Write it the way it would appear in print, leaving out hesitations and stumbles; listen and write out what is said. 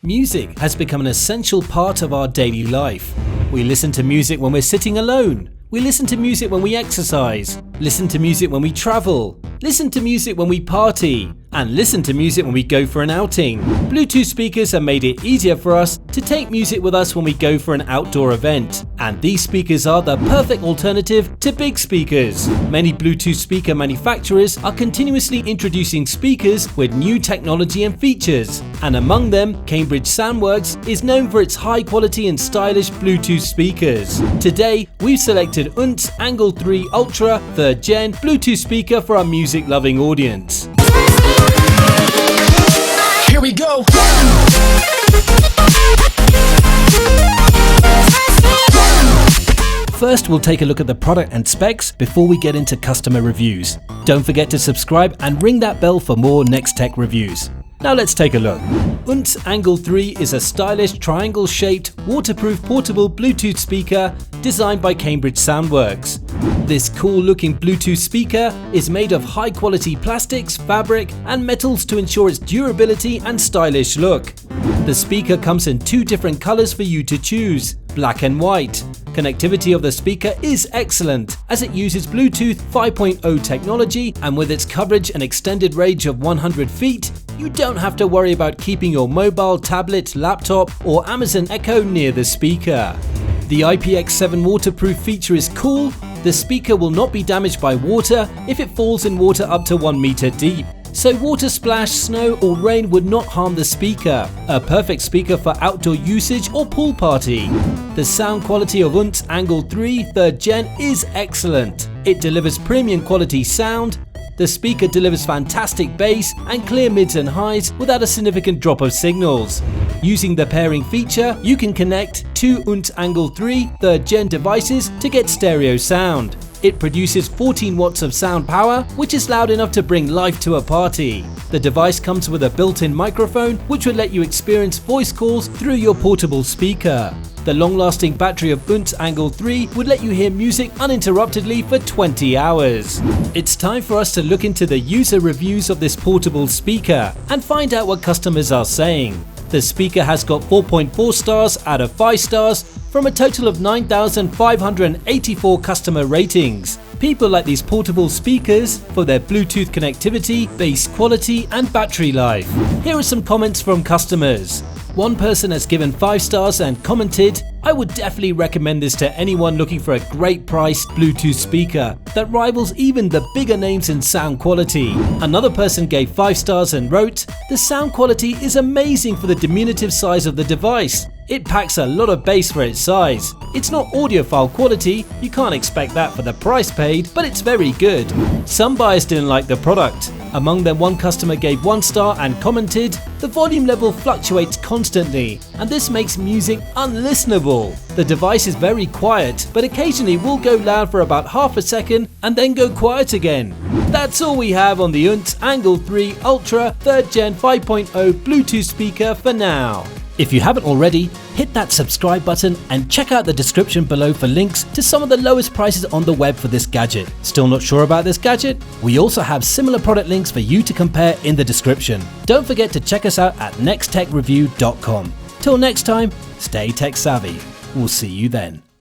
Music has become an essential part of our daily life. We listen to music when we're sitting alone. We listen to music when we exercise. Listen to music when we travel. Listen to music when we party. And listen to music when we go for an outing. Bluetooth speakers have made it easier for us to take music with us when we go for an outdoor event. And these speakers are the perfect alternative to big speakers. Many Bluetooth speaker manufacturers are continuously introducing speakers with new technology and features. And among them, Cambridge Soundworks is known for its high quality and stylish Bluetooth speakers. Today, we've selected Oontz Angle 3 Ultra 3rd Gen Bluetooth speaker for our music loving audience. Here we go. First, we'll take a look at the product and specs before we get into customer reviews. Don't forget to subscribe and ring that bell for more next tech reviews. Now let's take a look. Oontz Angle 3 is a stylish triangle-shaped, waterproof portable Bluetooth speaker designed by Cambridge Soundworks. This cool-looking Bluetooth speaker is made of high-quality plastics, fabric, and metals to ensure its durability and stylish look. The speaker comes in two different colors for you to choose, black and white. Connectivity of the speaker is excellent as it uses Bluetooth 5.0 technology, and with its coverage and extended range of 100 feet, you don't have to worry about keeping your mobile, tablet, laptop, or Amazon Echo near the speaker. The IPX7 waterproof feature is cool. The speaker will not be damaged by water if it falls in water up to 1 meter deep. So water splash, snow or rain would not harm the speaker. A perfect speaker for outdoor usage or pool party. The sound quality of Oontz Angle 3 3rd Gen is excellent. It delivers premium quality sound. The speaker delivers fantastic bass and clear mids and highs without a significant drop of signals. Using the pairing feature, you can connect two Oontz Angle 3 3rd Gen devices to get stereo sound. It produces 14 watts of sound power, which is loud enough to bring life to a party. The device comes with a built-in microphone, which will let you experience voice calls through your portable speaker. The long-lasting battery of Oontz Angle 3 would let you hear music uninterruptedly for 20 hours. It's time for us to look into the user reviews of this portable speaker and find out what customers are saying. The speaker has got 4.4 stars out of 5 stars from a total of 9,584 customer ratings. People like these portable speakers for their Bluetooth connectivity, bass quality, and battery life. Here are some comments from customers. One person has given 5 stars and commented, "I would definitely recommend this to anyone looking for a great priced Bluetooth speaker that rivals even the bigger names in sound quality." Another person gave 5 stars and wrote, "The sound quality is amazing for the diminutive size of the device. It packs a lot of bass for its size. It's not audiophile quality, you can't expect that for the price paid, but it's very good." Some buyers didn't like the product. Among them, one customer gave 1 star and commented, "The volume level fluctuates constantly, and this makes music unlistenable. The device is very quiet, but occasionally will go loud for about half a second and then go quiet again." That's all we have on the Oontz Angle 3 Ultra 3rd Gen 5.0 Bluetooth speaker for now. If you haven't already, hit that subscribe button and check out the description below for links to some of the lowest prices on the web for this gadget. Still not sure about this gadget? We also have similar product links for you to compare in the description. Don't forget to check us out at nexttechreview.com. Till next time, stay tech savvy. We'll see you then.